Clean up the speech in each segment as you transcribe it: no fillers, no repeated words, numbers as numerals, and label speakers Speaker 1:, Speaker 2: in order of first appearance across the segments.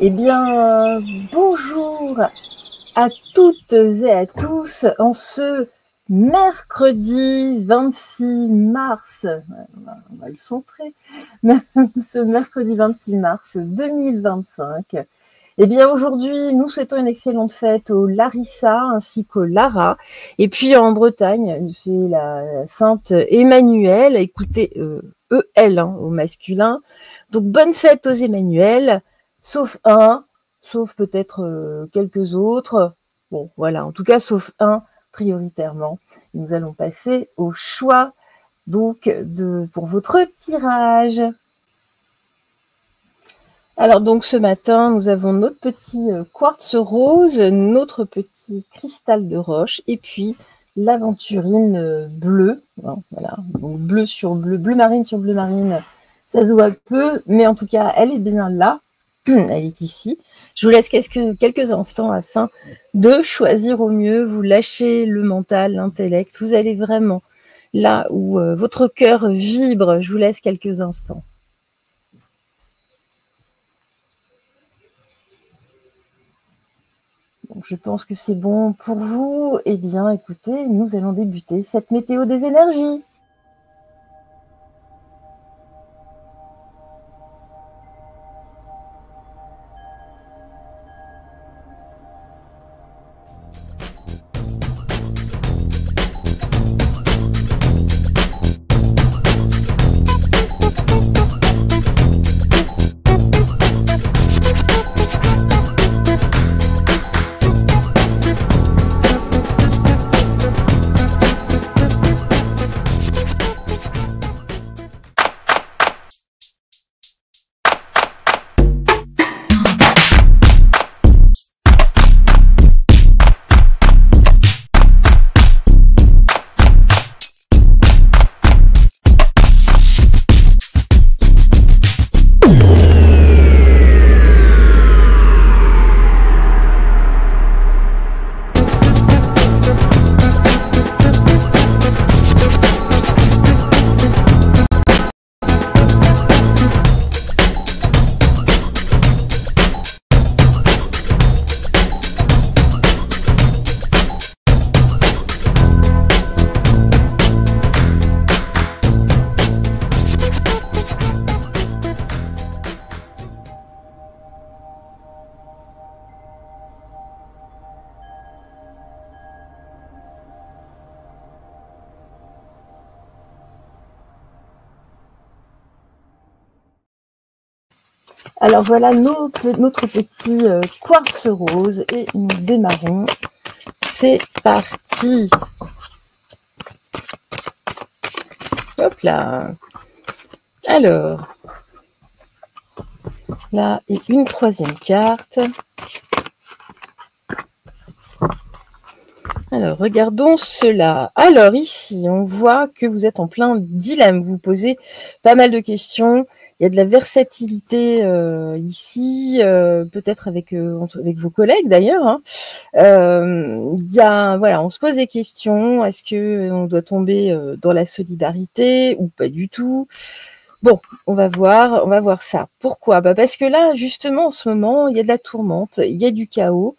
Speaker 1: Eh bien, bonjour à toutes et à tous en ce mercredi 26 mars, on va le centrer, ce mercredi 26 mars 2025. Eh bien, aujourd'hui, nous souhaitons une excellente fête au Larissa ainsi qu'au Lara. Et puis en Bretagne, c'est la Sainte Emmanuelle, écoutez, EL au masculin. Donc, bonne fête aux Emmanuel, sauf un, sauf peut-être quelques autres. Bon, voilà, en tout cas, sauf un prioritairement. Nous allons passer au choix donc pour votre tirage. Alors donc ce matin, nous avons notre petit quartz rose, notre petit cristal de roche et puis l'aventurine bleue. Hein, voilà, donc bleu sur bleu, bleu marine sur bleu marine, ça se voit peu, mais en tout cas, elle est bien là. Elle est ici. Je vous laisse quelques instants afin de choisir au mieux. Vous lâchez le mental, l'intellect. Vous allez vraiment là où votre cœur vibre. Je vous laisse quelques instants. Donc, je pense que c'est bon pour vous. Eh bien, écoutez, nous allons débuter cette météo des énergies. Alors voilà notre petit quartz rose et nous démarrons. C'est parti. Hop là. Alors, là est une troisième carte. Alors, regardons cela. Alors, ici, on voit que vous êtes en plein dilemme. Vous posez pas mal de questions. Il y a de la versatilité ici, peut-être avec vos collègues d'ailleurs. Hein. Voilà, on se pose des questions. Est-ce que on doit tomber dans la solidarité ou pas du tout? Bon, on va voir ça. Pourquoi? Parce que là, justement, en ce moment, il y a de la tourmente, il y a du chaos.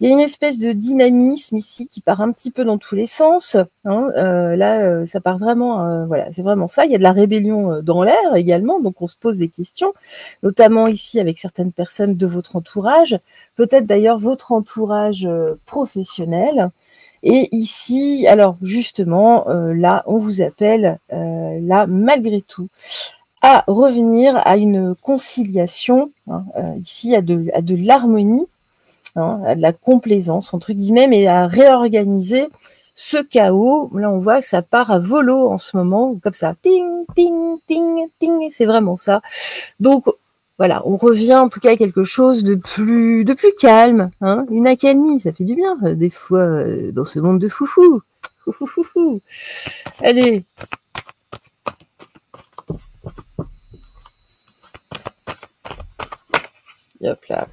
Speaker 1: Il y a une espèce de dynamisme ici qui part un petit peu dans tous les sens. Hein. Là, ça part vraiment, voilà, c'est vraiment ça. Il y a de la rébellion dans l'air également, donc on se pose des questions, notamment ici avec certaines personnes de votre entourage, peut-être d'ailleurs votre entourage professionnel. Et ici, alors justement, là, on vous appelle, là, malgré tout, à revenir à une conciliation, hein, ici, à de l'harmonie, hein, à de la complaisance, entre guillemets, mais à réorganiser ce chaos. Là, on voit que ça part à volo en ce moment, comme ça, ting, ting, ting, ting, c'est vraiment ça. Donc, voilà, on revient en tout cas à quelque chose de plus calme, hein, une accalmie, ça fait du bien, des fois, dans ce monde de foufou. Allez. Hop là.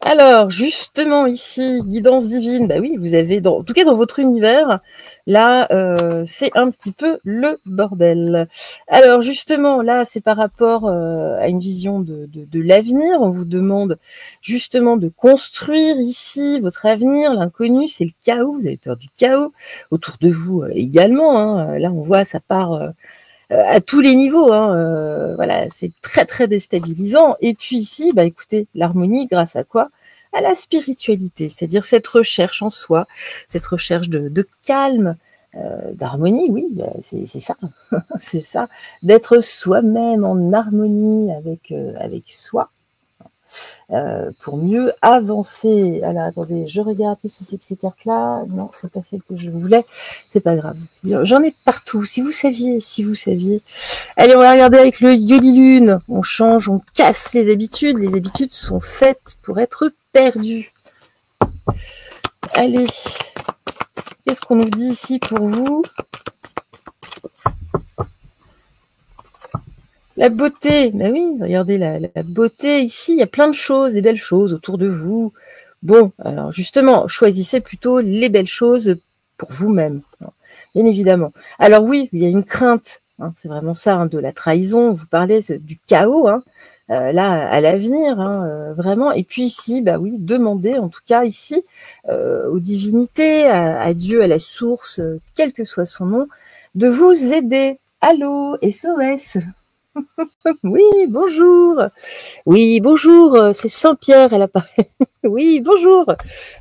Speaker 1: Alors, justement, ici, guidance divine, bah oui, vous avez, en tout cas dans votre univers, là, c'est un petit peu le bordel. Alors, justement, là, c'est par rapport à une vision de l'avenir. On vous demande justement de construire ici votre avenir. L'inconnu, c'est le chaos. Vous avez peur du chaos. Autour de vous également. Hein. Là, on voit, ça part à tous les niveaux. Hein. Voilà, c'est très, très déstabilisant. Et puis ici, bah, écoutez, l'harmonie, grâce à quoi? À la spiritualité, c'est-à-dire cette recherche en soi, cette recherche de calme, d'harmonie, oui, c'est ça, c'est ça, d'être soi-même en harmonie avec soi, pour mieux avancer. Alors attendez, je regarde, qu'est-ce que c'est que ces cartes-là? Non, c'est pas celle que je voulais, c'est pas grave. J'en ai partout, si vous saviez, si vous saviez. Allez, on va regarder avec le Yodilune. On change, on casse les habitudes. Les habitudes sont faites pour être perdues. Allez, qu'est-ce qu'on nous dit ici pour vous? La beauté. Ben oui, regardez la beauté. Ici, il y a plein de choses, des belles choses autour de vous. Bon, alors justement, choisissez plutôt les belles choses pour vous-même, bien évidemment. Alors oui, il y a une crainte. Hein, c'est vraiment ça, hein, de la trahison. Vous parlez du chaos, hein, là, à l'avenir, hein, vraiment. Et puis ici, bah oui, demandez, en tout cas ici, aux divinités, à Dieu, à la source, quel que soit son nom, de vous aider. Allô, SOS. Oui, bonjour. Oui, bonjour, c'est Saint-Pierre, elle apparaît. Oui, bonjour.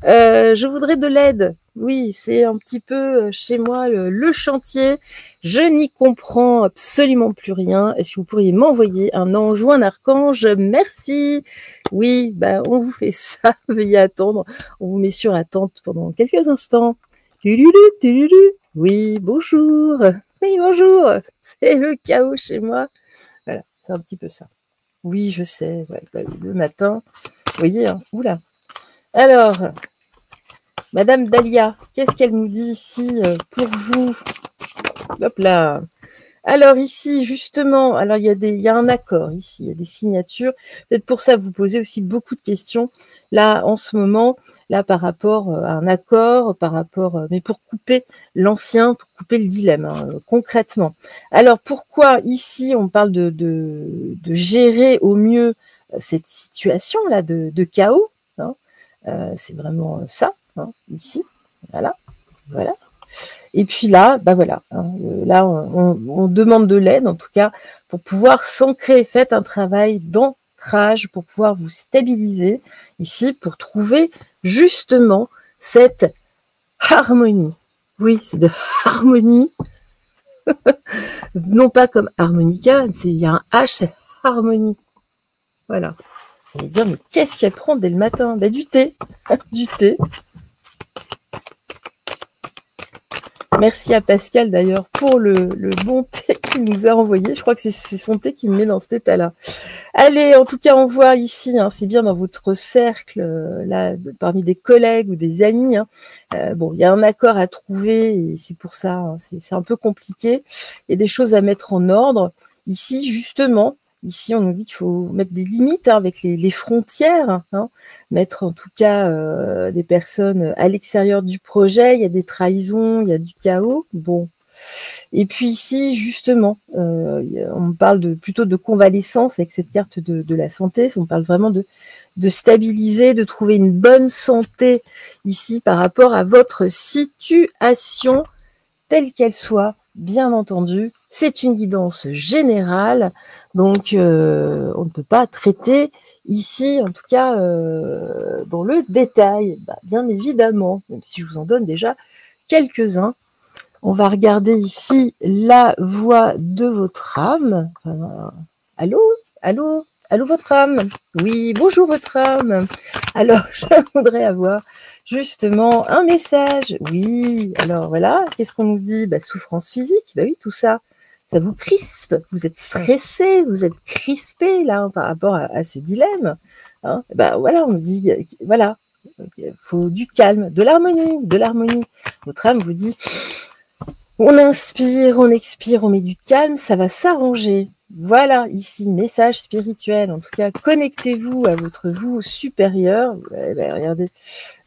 Speaker 1: Je voudrais de l'aide. Oui, c'est un petit peu chez moi le chantier. Je n'y comprends absolument plus rien. Est-ce que vous pourriez m'envoyer un ange ou un archange? Merci. Oui, bah, on vous fait ça. Veuillez attendre. On vous met sur attente pendant quelques instants. Tululu, tululu. Oui, bonjour. Oui, bonjour. C'est le chaos chez moi. Voilà, c'est un petit peu ça. Oui, je sais, ouais, le matin, vous voyez, hein, oula. Alors, Madame Dahlia, qu'est-ce qu'elle nous dit ici pour vous? Hop là. Alors ici, justement, alors il y a un accord ici, il y a des signatures. Peut-être pour ça, vous posez aussi beaucoup de questions. Là, en ce moment, là, par rapport à un accord, par rapport, mais pour couper l'ancien, pour couper le dilemme, hein, concrètement. Alors, pourquoi ici, on parle de gérer au mieux cette situation-là de chaos, hein, c'est vraiment ça, hein, ici. Voilà, voilà. Et puis là, bah voilà, hein, là on demande de l'aide en tout cas pour pouvoir s'ancrer. Faites un travail d'ancrage pour pouvoir vous stabiliser ici, pour trouver justement cette harmonie. Oui, c'est de harmonie, non pas comme harmonica, il y a un H, c'est harmonie. Voilà. Vous allez dire, mais qu'est-ce qu'elle prend dès le matin? Bah, du thé, du thé. Merci à Pascal d'ailleurs pour le bon thé qu'il nous a envoyé. Je crois que c'est son thé qui me met dans cet état-là. Allez, en tout cas, on voit ici, hein, c'est bien dans votre cercle, là, parmi des collègues ou des amis. Hein, bon, il y a un accord à trouver et c'est pour ça, hein, c'est un peu compliqué. Il y a des choses à mettre en ordre. Ici, justement, ici, on nous dit qu'il faut mettre des limites, hein, avec les frontières, hein, mettre en tout cas des personnes à l'extérieur du projet. Il y a des trahisons, il y a du chaos. Bon. Et puis ici, justement, on parle plutôt de convalescence avec cette carte de la santé. On parle vraiment de stabiliser, de trouver une bonne santé ici par rapport à votre situation telle qu'elle soit. Bien entendu, c'est une guidance générale, donc on ne peut pas traiter ici, en tout cas dans le détail, bien évidemment, même si je vous en donne déjà quelques-uns. On va regarder ici la voix de votre âme. Allô, allô, allô votre âme. Oui, bonjour votre âme. Alors, je voudrais avoir justement un message. Oui, alors voilà, qu'est-ce qu'on nous dit? Souffrance physique, oui, tout ça. Ça vous crispe, vous êtes stressé, vous êtes crispé là, hein, par rapport à ce dilemme. Hein. Voilà, on nous dit, voilà, il faut du calme, de l'harmonie, de l'harmonie. Votre âme vous dit, on inspire, on expire, on met du calme, ça va s'arranger. Voilà, ici, message spirituel. En tout cas, connectez-vous à votre vous supérieur. Regardez,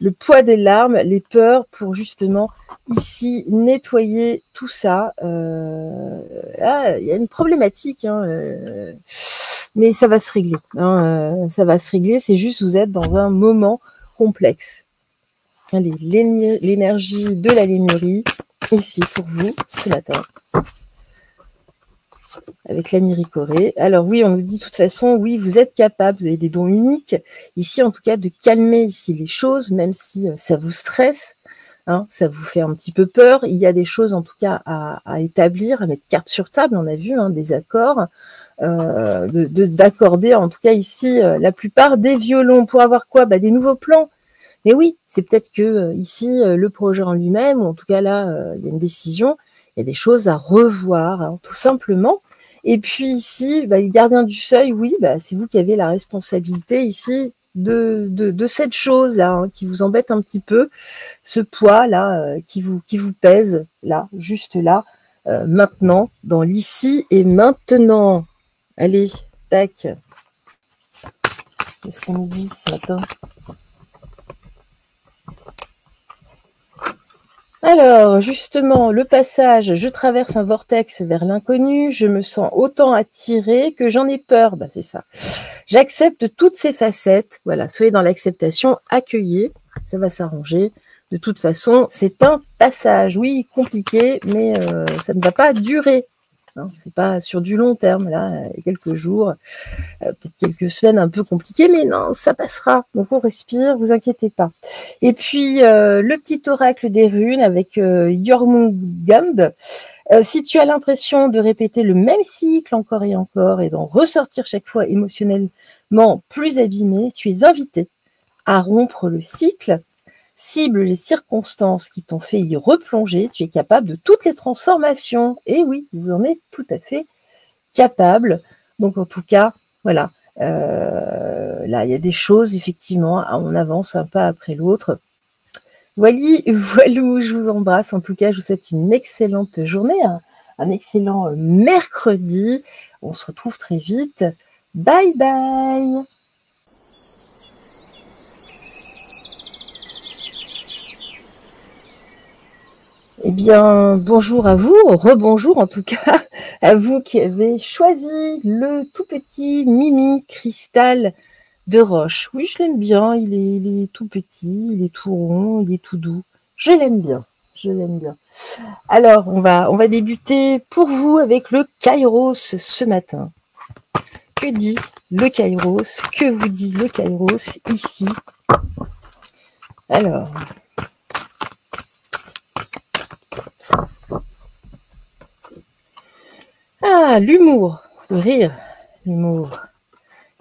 Speaker 1: le poids des larmes, les peurs, pour justement, ici, nettoyer tout ça. Il y a une problématique, hein, mais ça va se régler. Hein, ça va se régler, c'est juste vous êtes dans un moment complexe. Allez, l'énergie de la lémurie, ici, pour vous, ce matin. Avec la miricorée. Alors oui, on nous dit de toute façon, oui, vous êtes capable, vous avez des dons uniques. Ici, en tout cas, de calmer ici les choses, même si ça vous stresse, hein, ça vous fait un petit peu peur. Il y a des choses, en tout cas, à établir, à mettre carte sur table. On a vu des accords, d'accorder, en tout cas ici, la plupart des violons. Pour avoir quoi? Des nouveaux plans. Mais oui, c'est peut-être que ici, le projet en lui-même, ou en tout cas là, il y a une décision, il y a des choses à revoir, hein, tout simplement. Et puis ici, les gardiens du seuil, oui, c'est vous qui avez la responsabilité ici de cette chose-là, hein, qui vous embête un petit peu, ce poids-là qui vous pèse, là, juste là, maintenant, dans l'ici et maintenant. Allez, tac. Qu'est-ce qu'on nous dit ce matin ? Alors, justement, le passage, je traverse un vortex vers l'inconnu, je me sens autant attirée que j'en ai peur. C'est ça. J'accepte toutes ces facettes. Voilà, soyez dans l'acceptation, accueillez, ça va s'arranger. De toute façon, c'est un passage, oui, compliqué, mais ça ne va pas durer. Hein, c'est pas sur du long terme, là, quelques jours, peut-être quelques semaines un peu compliquées, mais non, ça passera. Donc on respire, vous inquiétez pas. Et puis le petit oracle des runes avec Jormungand. Si tu as l'impression de répéter le même cycle encore et d'en ressortir chaque fois émotionnellement plus abîmé, tu es invité à rompre le cycle. Cible les circonstances qui t'ont fait y replonger, tu es capable de toutes les transformations. Et oui, vous en êtes tout à fait capable. Donc en tout cas, voilà. Là, il y a des choses, effectivement, on avance un pas après l'autre. Voilou, je vous embrasse. En tout cas, je vous souhaite une excellente journée, un excellent mercredi. On se retrouve très vite. Bye bye. Eh bien, bonjour à vous, rebonjour en tout cas, à vous qui avez choisi le tout petit Mimi Cristal de Roche. Oui, je l'aime bien, il est tout petit, il est tout rond, il est tout doux. Je l'aime bien, je l'aime bien. Alors, on va débuter pour vous avec le Kairos ce matin. Que dit le Kairos? Que vous dit le Kairos ici? Alors... Ah, l'humour, le rire, l'humour.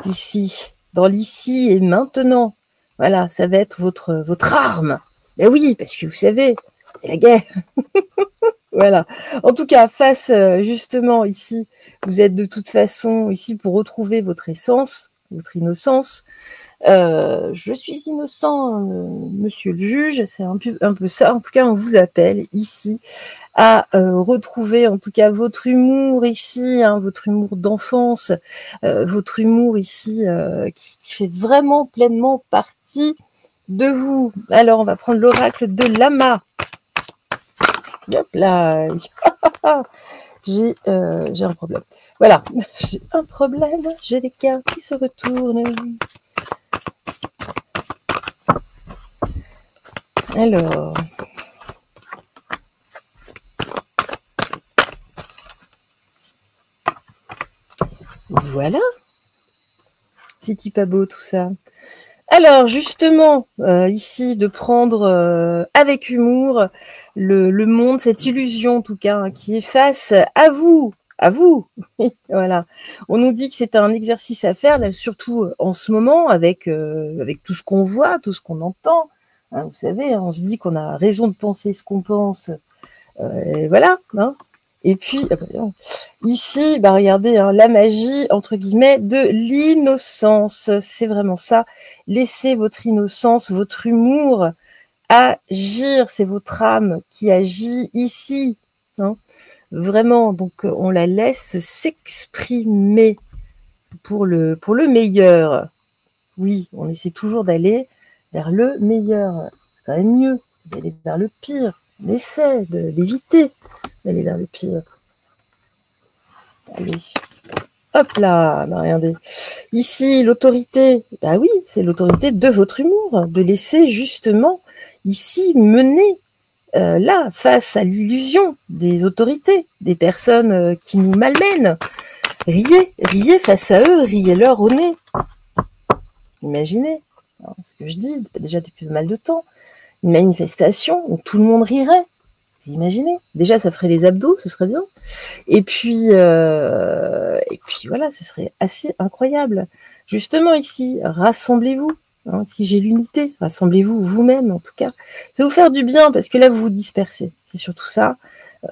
Speaker 1: Ici, dans l'ici et maintenant. Voilà, ça va être votre arme. Ben oui, parce que vous savez, c'est la guerre. Voilà. En tout cas, face justement ici, vous êtes de toute façon ici pour retrouver votre essence, votre innocence. Je suis innocent, monsieur le juge, c'est un peu ça. En tout cas, on vous appelle ici à retrouver en tout cas votre humour ici, votre humour d'enfance, votre humour ici qui fait vraiment pleinement partie de vous. Alors, on va prendre l'oracle de Lama. Hop là. J'ai un problème. Voilà, j'ai un problème, j'ai les cartes qui se retournent. Alors... Voilà. C'est pas beau tout ça. Alors justement, ici, de prendre avec humour le monde, cette illusion en tout cas, qui est face à vous. À vous. Voilà. On nous dit que c'est un exercice à faire, là, surtout en ce moment, avec tout ce qu'on voit, tout ce qu'on entend. Hein, vous savez, on se dit qu'on a raison de penser ce qu'on pense. Et voilà. Hein. Et puis, ici, regardez, la magie, entre guillemets, de l'innocence. C'est vraiment ça. Laissez votre innocence, votre humour agir. C'est votre âme qui agit ici. Hein. vraiment. Donc, on la laisse s'exprimer pour le meilleur. Oui, on essaie toujours d'aller vers le meilleur. C'est quand même mieux d'aller vers le pire. On essaie d'éviter d'aller vers le pire. Allez. Hop là, bah regardez. Ici, l'autorité, bah oui, c'est l'autorité de votre humour, de laisser justement ici mener là, face à l'illusion des autorités, des personnes qui nous malmènent. Riez face à eux, riez-leur au nez. Imaginez, ce que je dis déjà depuis pas mal de temps, une manifestation où tout le monde rirait. Vous imaginez? Déjà, ça ferait les abdos, ce serait bien. Et puis voilà, ce serait assez incroyable. Justement ici, rassemblez-vous. Hein, si j'ai l'unité, rassemblez-vous vous-même en tout cas. Ça va vous faire du bien parce que là, vous vous dispersez. C'est surtout ça.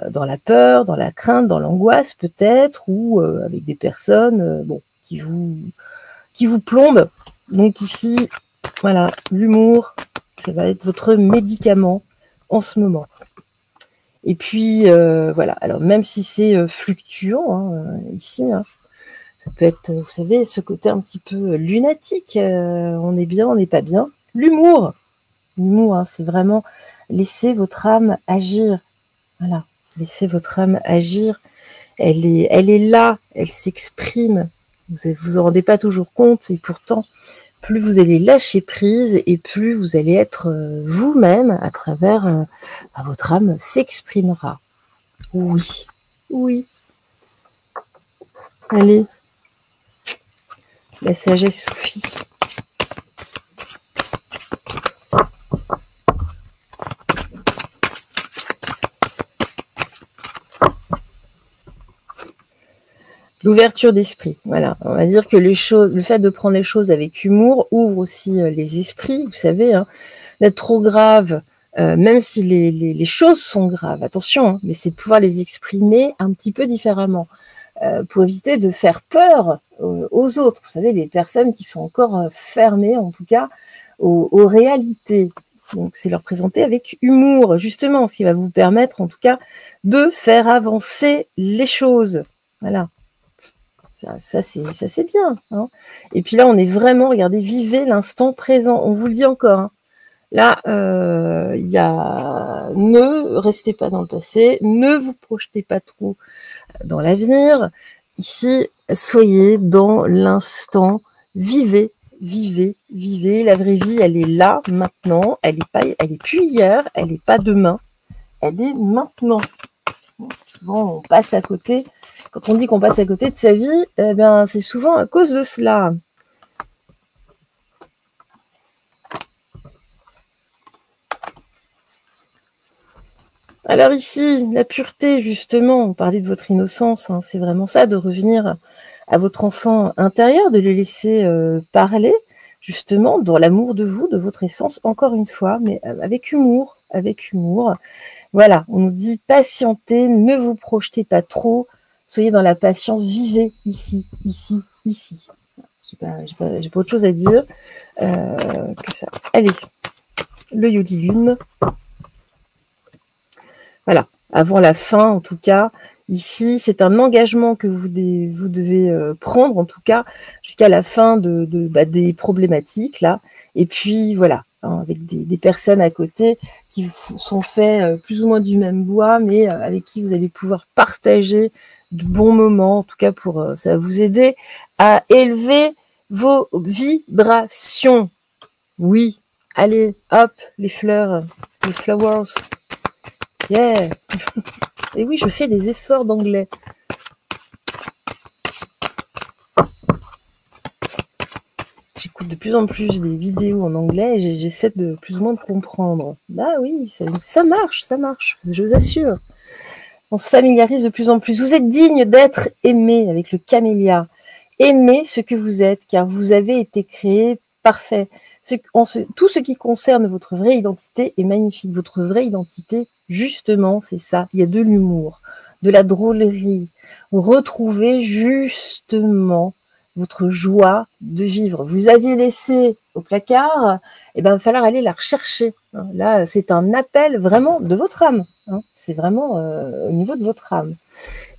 Speaker 1: Dans la peur, dans la crainte, dans l'angoisse peut-être, ou avec des personnes bon, qui vous plombent. Donc ici, voilà, l'humour, ça va être votre médicament en ce moment. Et puis, voilà, alors même si c'est fluctuant, hein, ici, hein, ça peut être, vous savez, ce côté un petit peu lunatique, on est bien, on n'est pas bien. L'humour, hein, c'est vraiment laisser votre âme agir. Voilà, laissez votre âme agir. Elle est là, elle s'exprime. Vous vous en rendez pas toujours compte, et pourtant, plus vous allez lâcher prise et plus vous allez être vous-même à travers votre âme s'exprimera. Oui, oui. Allez, la sagesse Sophie. L'ouverture d'esprit, voilà. On va dire que le fait de prendre les choses avec humour ouvre aussi les esprits, vous savez, hein. D'être trop grave, même si les choses sont graves, attention, hein, mais c'est de pouvoir les exprimer un petit peu différemment, pour éviter de faire peur aux autres. Vous savez, les personnes qui sont encore fermées, en tout cas, aux réalités. Donc, c'est leur présenter avec humour, justement, ce qui va vous permettre, en tout cas, de faire avancer les choses. Voilà. Ça c'est bien. Hein. Et puis là, on est vraiment, regardez, vivez l'instant présent. On vous le dit encore. Hein. Là, ne restez pas dans le passé, ne vous projetez pas trop dans l'avenir. Ici, soyez dans l'instant, vivez. La vraie vie, elle est là, maintenant. Elle est plus hier, elle n'est pas demain. Elle est maintenant. Souvent, on passe à côté. Quand on dit qu'on passe à côté de sa vie, eh bien, c'est souvent à cause de cela. Alors ici, la pureté, justement, on parlait de votre innocence, hein, c'est vraiment ça, de revenir à votre enfant intérieur, de le laisser parler, justement, dans l'amour de vous, de votre essence, encore une fois, mais avec humour, Voilà, on nous dit patientez, ne vous projetez pas trop, soyez dans la patience, vivez ici. J'ai pas autre chose à dire que ça. Allez, le Yodi Lune. Voilà, avant la fin, en tout cas, ici, c'est un engagement que vous devez prendre, en tout cas, jusqu'à la fin des problématiques, là. Et puis, voilà, hein, avec des personnes à côté qui sont faits plus ou moins du même bois, mais avec qui vous allez pouvoir partager de bons moments, en tout cas, ça va vous aider à élever vos vibrations. Oui, allez, hop, les fleurs, les flowers. Yeah. Et oui, je fais des efforts d'anglais. J'écoute de plus en plus des vidéos en anglais et j'essaie de plus ou moins de comprendre. Bah oui, ça marche, je vous assure. On se familiarise de plus en plus. Vous êtes digne d'être aimé avec le camélia. Aimez ce que vous êtes, car vous avez été créé parfait. Tout ce qui concerne votre vraie identité est magnifique. Votre vraie identité, justement, c'est ça. Il y a de l'humour, de la drôlerie. Retrouvez justement votre joie de vivre. Vous aviez laissé au placard, et ben, il va falloir aller la rechercher. Hein. Là, c'est un appel vraiment de votre âme. Hein. C'est vraiment au niveau de votre âme.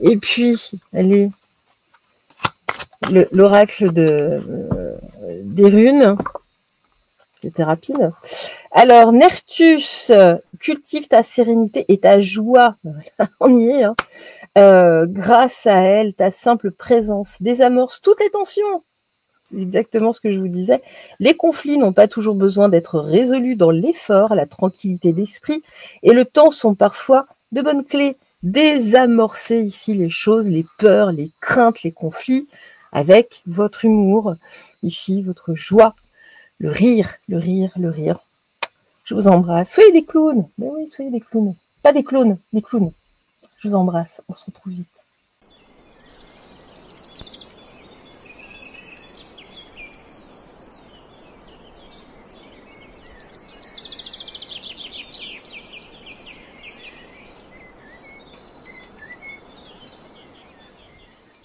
Speaker 1: Et puis, l'oracle des runes. C'était rapide. Alors, Nertus, cultive ta sérénité et ta joie. On y est. Hein. Grâce à elle, ta simple présence désamorce toutes les tensions. C'est exactement ce que je vous disais. Les conflits n'ont pas toujours besoin d'être résolus dans l'effort, la tranquillité d'esprit et le temps sont parfois de bonnes clés. Désamorcer ici les choses, les peurs, les craintes, les conflits avec votre humour, ici votre joie, le rire, le rire, le rire. Je vous embrasse. Soyez des clowns. Mais oui, soyez des clowns. Pas des clones, des clowns. Je vous embrasse. On se retrouve vite.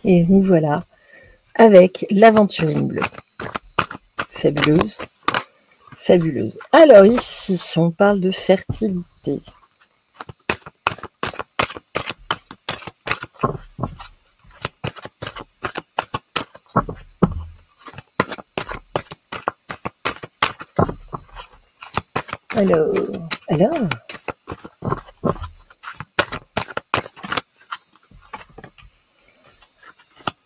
Speaker 1: Et nous voilà avec l'aventurine bleue. Fabuleuse. Fabuleuse. Alors ici, on parle de fertilité. Alors,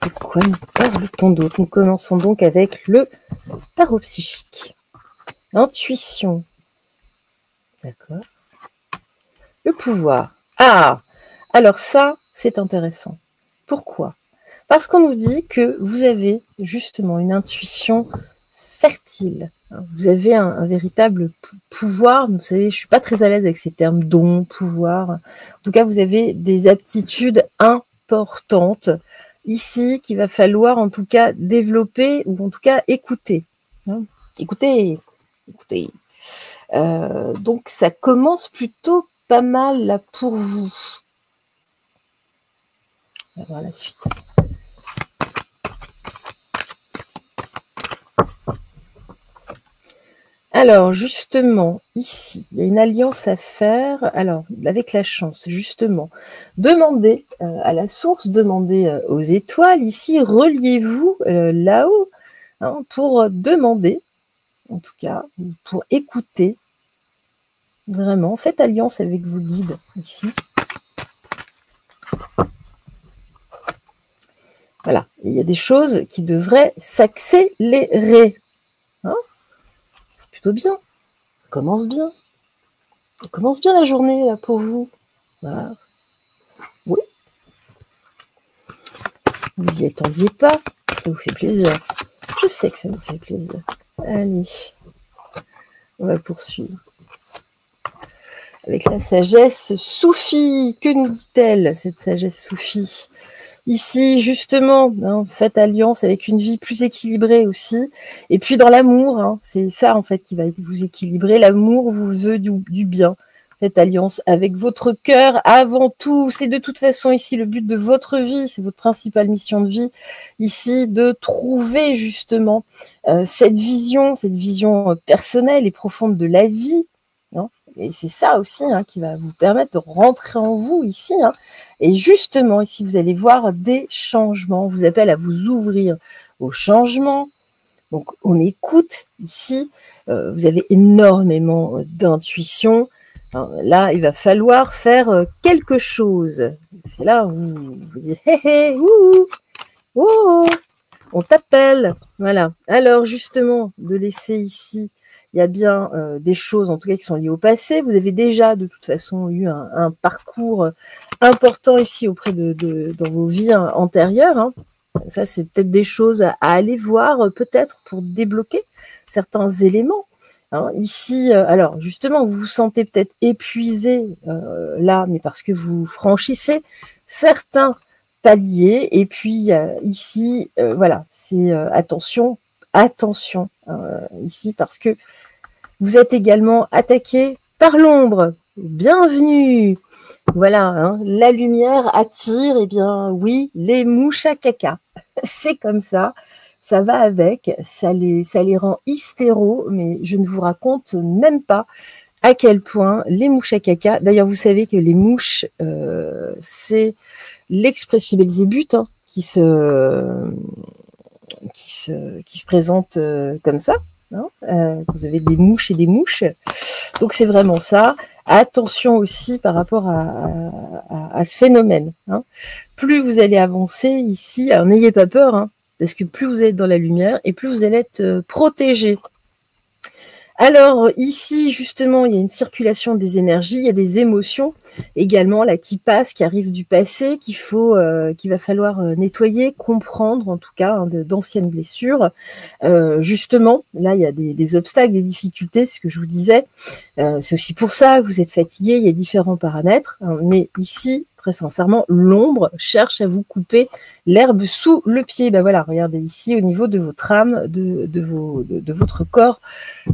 Speaker 1: de quoi nous parle-t-on d'autre? Nous commençons donc avec le tarot psychique. Intuition. D'accord. Le pouvoir. Ah, alors ça, c'est intéressant. Pourquoi? Parce qu'on nous dit que vous avez justement une intuition fertile. Vous avez un véritable pouvoir. Vous savez, je suis pas très à l'aise avec ces termes don, pouvoir. En tout cas, vous avez des aptitudes importantes ici qu'il va falloir en tout cas développer ou en tout cas écouter. Écoutez. Donc ça commence plutôt pas mal là pour vous. On va voir la suite. Alors, justement, ici, il y a une alliance à faire. Alors, avec la chance, justement, demandez à la source, demandez aux étoiles. Ici, reliez-vous là-haut hein, pour demander, en tout cas, pour écouter. Vraiment, faites alliance avec vos guides, ici. Voilà, il y a des choses qui devraient s'accélérer. Hein? C'est plutôt bien. Ça commence bien. Ça commence bien la journée là, pour vous. Voilà. Oui. Vous n'y attendiez pas. Ça vous fait plaisir. Je sais que ça vous fait plaisir. Allez. On va poursuivre. Avec la sagesse soufie. Que nous dit-elle, cette sagesse soufie? Ici, justement, hein, faites alliance avec une vie plus équilibrée aussi. Et puis dans l'amour, hein, c'est ça en fait qui va vous équilibrer. L'amour vous veut du bien. Faites alliance avec votre cœur avant tout. C'est de toute façon ici le but de votre vie. C'est votre principale mission de vie. Ici, de trouver justement cette vision personnelle et profonde de la vie. Hein. Et c'est ça aussi hein, qui va vous permettre de rentrer en vous ici. Hein. Et justement, ici, vous allez voir des changements. On vous appelle à vous ouvrir aux changements. Donc, on écoute ici. Vous avez énormément d'intuition. Là, il va falloir faire quelque chose. C'est là où vous dites « Hé, hé, ouh, ouh, on t'appelle ». Voilà. Alors, justement, de laisser ici, il y a bien des choses, en tout cas, qui sont liées au passé. Vous avez déjà, de toute façon, eu un parcours important ici auprès dans vos vies antérieures. Hein. Ça, c'est peut-être des choses à aller voir, peut-être, pour débloquer certains éléments. Hein, ici, alors justement, vous vous sentez peut-être épuisé là, mais parce que vous franchissez certains paliers. Et puis ici, voilà, c'est attention ici, parce que vous êtes également attaqué par l'ombre. Bienvenue. Voilà, hein, la lumière attire, eh bien oui, les mouches à caca. C'est comme ça. Ça va avec, ça les rend hystéros, mais je ne vous raconte même pas à quel point les mouches à caca, d'ailleurs vous savez que les mouches, c'est l'expression Belzébuth hein, qui se présente comme ça. Hein, vous avez des mouches et des mouches. Donc c'est vraiment ça. Attention aussi par rapport à ce phénomène. Hein. Plus vous allez avancer ici, alors n'ayez pas peur, hein, parce que plus vous êtes dans la lumière et plus vous allez être protégé. Alors ici, justement, il y a une circulation des énergies, il y a des émotions également là qui passent, qui arrivent du passé, qu'il va falloir nettoyer, comprendre en tout cas hein, d'anciennes blessures. Justement, là, il y a des obstacles, des difficultés, c'est ce que je vous disais. C'est aussi pour ça que vous êtes fatigué, il y a différents paramètres. Hein, mais ici, très sincèrement, l'ombre cherche à vous couper l'herbe sous le pied. Ben voilà, regardez ici au niveau de votre âme, de votre corps,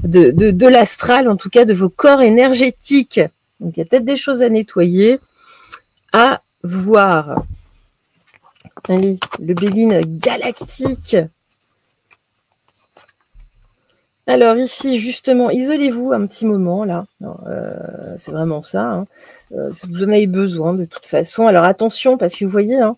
Speaker 1: de l'astral, en tout cas de vos corps énergétiques. Donc il y a peut-être des choses à nettoyer, à voir. Allez, le Béline galactique. Alors ici, justement, isolez-vous un petit moment, là. C'est vraiment ça. Hein. Si vous en avez besoin, de toute façon. Alors attention, parce que vous voyez, hein,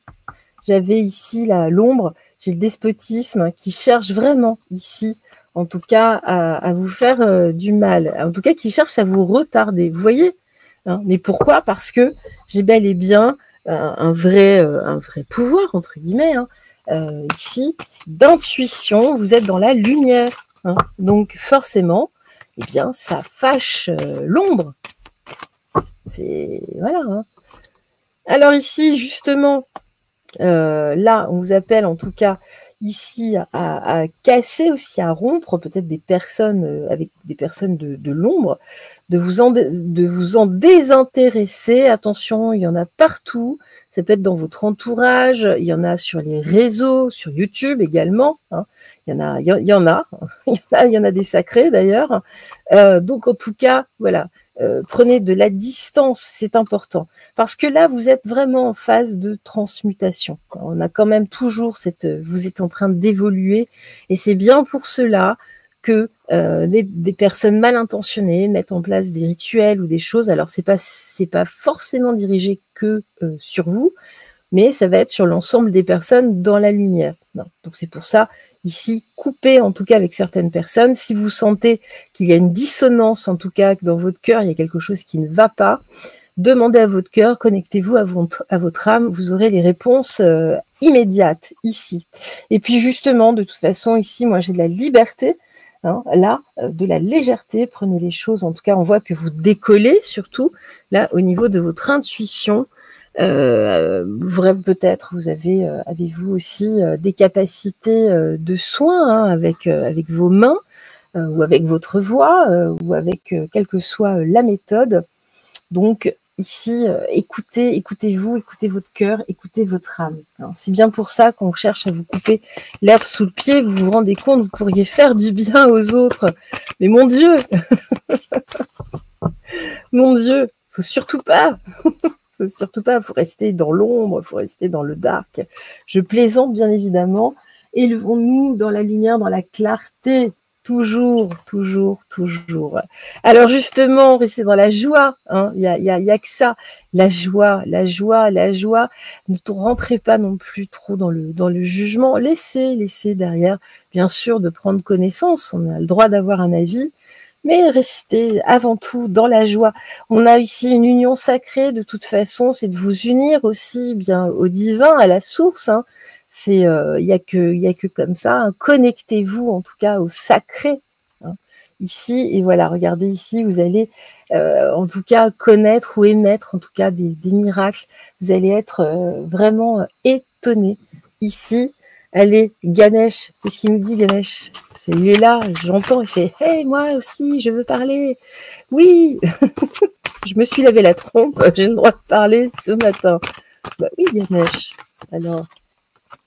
Speaker 1: j'avais ici l'ombre, j'ai le despotisme qui cherche vraiment ici, en tout cas, à vous faire du mal. En tout cas, qui cherche à vous retarder. Vous voyez hein. Mais pourquoi? Parce que j'ai bel et bien un vrai pouvoir, entre guillemets, hein, ici, d'intuition. Vous êtes dans la lumière. Hein. Donc forcément, eh bien, ça fâche l'ombre. C'est voilà. Hein. Alors ici, justement, là, on vous appelle en tout cas ici à casser aussi, à rompre peut-être des personnes avec des personnes de l'ombre, de vous en désintéresser. Attention, il y en a partout. Ça peut être dans votre entourage, il y en a sur les réseaux, sur YouTube également. Hein. Il y en a des sacrés d'ailleurs. Donc en tout cas, voilà. Prenez de la distance, c'est important. Parce que là, vous êtes vraiment en phase de transmutation. On a quand même toujours vous êtes en train d'évoluer, et c'est bien pour cela que des personnes mal intentionnées mettent en place des rituels ou des choses. Alors c'est pas forcément dirigé que sur vous, mais ça va être sur l'ensemble des personnes dans la lumière. Non. Donc c'est pour ça, ici, coupez en tout cas avec certaines personnes. Si vous sentez qu'il y a une dissonance, en tout cas que dans votre cœur, il y a quelque chose qui ne va pas, demandez à votre cœur, connectez-vous à votre âme, vous aurez les réponses immédiates ici. Et puis justement, de toute façon, ici, moi j'ai de la liberté. Hein, là, de la légèreté, prenez les choses, en tout cas on voit que vous décollez surtout, là au niveau de votre intuition, peut-être vous avez-vous aussi des capacités de soins hein, avec vos mains ou avec votre voix ou avec quelle que soit la méthode. Donc ici, écoutez-vous, écoutez votre cœur, écoutez votre âme. C'est bien pour ça qu'on cherche à vous couper l'herbe sous le pied. Vous vous rendez compte, vous pourriez faire du bien aux autres. Mais mon Dieu, mon Dieu, faut surtout pas. Faut surtout pas, il faut rester dans l'ombre, il faut rester dans le dark. Je plaisante bien évidemment. Élevons-nous dans la lumière, dans la clarté. Toujours, toujours, toujours. Alors justement, restez dans la joie. Hein. Il y a que ça. La joie, la joie, la joie. Ne rentrez pas non plus trop dans le jugement. Laissez derrière, bien sûr, de prendre connaissance. On a le droit d'avoir un avis. Mais restez avant tout dans la joie. On a ici une union sacrée, de toute façon, c'est de vous unir aussi bien au divin, à la source. Hein. C'est, y a que comme ça. Hein. Connectez-vous en tout cas au sacré. Hein. Ici, et voilà, regardez ici, vous allez en tout cas connaître ou émettre en tout cas des miracles. Vous allez être vraiment étonnés. Ici, allez, Ganesh, qu'est-ce qu'il nous dit Ganesh? Il est là, j'entends, il fait « Hey, moi aussi, je veux parler !» Oui, je me suis lavé la trompe, j'ai le droit de parler ce matin. Bah oui, Ganesh. Alors,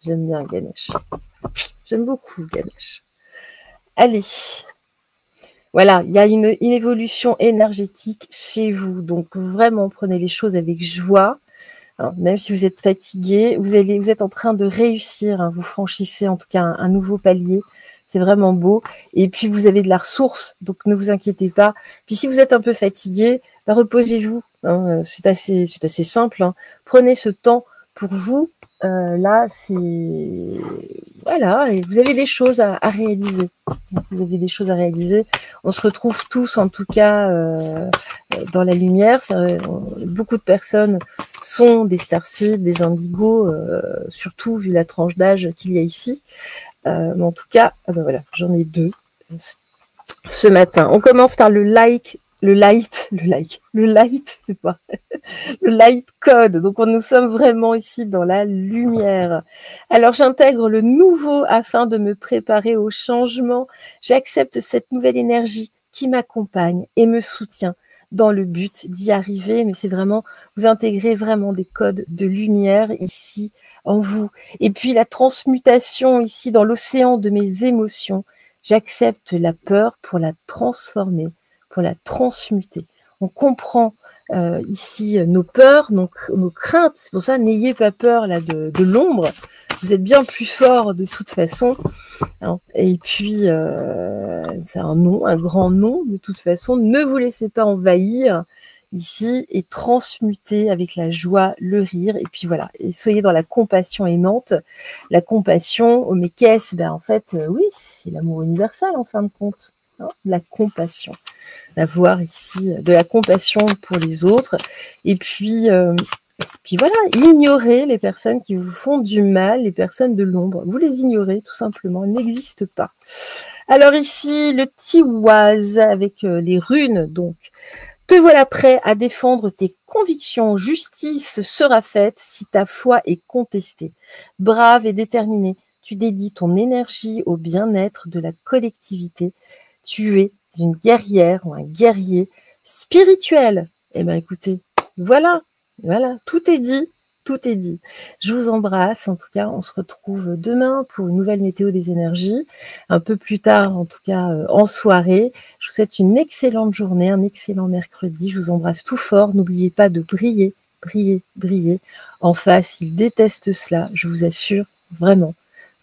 Speaker 1: j'aime bien Ganesh. J'aime beaucoup Ganesh. Allez. Voilà, il y a une évolution énergétique chez vous. Donc, vraiment, prenez les choses avec joie. Hein, même si vous êtes fatigué, vous êtes en train de réussir. Hein, vous franchissez en tout cas un nouveau palier. C'est vraiment beau. Et puis, vous avez de la ressource, donc ne vous inquiétez pas. Puis, si vous êtes un peu fatigué, bah, reposez-vous. Hein, c'est assez simple. Hein. Prenez ce temps pour vous. Là, c'est... Voilà, et vous avez des choses à réaliser. Vous avez des choses à réaliser. On se retrouve tous, en tout cas, dans la lumière. Beaucoup de personnes sont des starseeds, des indigos, surtout vu la tranche d'âge qu'il y a ici. Mais en tout cas, ben voilà, j'en ai 2 ce matin. On commence par le light, c'est pas le light code. Donc, nous sommes vraiment ici dans la lumière. Alors, j'intègre le nouveau afin de me préparer au changement. J'accepte cette nouvelle énergie qui m'accompagne et me soutient dans le but d'y arriver. Mais c'est vraiment, vous intégrez vraiment des codes de lumière ici en vous. Et puis, la transmutation ici dans l'océan de mes émotions. J'accepte la peur pour la transformer, pour la transmuter. On comprend ici nos peurs, nos craintes. C'est pour ça, n'ayez pas peur là de l'ombre. Vous êtes bien plus fort de toute façon. Hein. Et puis, c'est un nom, un grand nom de toute façon. Ne vous laissez pas envahir ici et transmuter avec la joie, le rire. Et puis voilà, et soyez dans la compassion aimante. La compassion, oh, mais qu'est-ce? Ben, en fait, oui, c'est l'amour universel en fin de compte. Hein, la compassion. D'avoir ici de la compassion pour les autres. Et puis voilà, ignorez les personnes qui vous font du mal, les personnes de l'ombre. Vous les ignorez tout simplement, elles n'existent pas. Alors ici, le Tiwaz avec les runes, donc. Te voilà prêt à défendre tes convictions. Justice sera faite si ta foi est contestée. Brave et déterminé, tu dédies ton énergie au bien-être de la collectivité. Tu es une guerrière ou un guerrier spirituel. Eh bien, écoutez, voilà, tout est dit. Tout est dit. Je vous embrasse. En tout cas, on se retrouve demain pour une nouvelle météo des énergies. Un peu plus tard, en tout cas, en soirée. Je vous souhaite une excellente journée, un excellent mercredi. Je vous embrasse tout fort. N'oubliez pas de briller, briller, briller. En face, ils détestent cela, je vous assure, vraiment.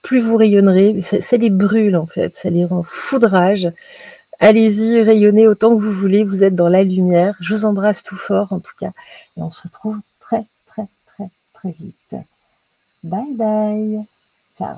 Speaker 1: Plus vous rayonnerez, ça les brûle en fait, ça les rend foudrage. Allez-y, rayonnez autant que vous voulez, vous êtes dans la lumière. Je vous embrasse tout fort en tout cas. Et on se retrouve très, très, très, très vite. Bye bye. Ciao.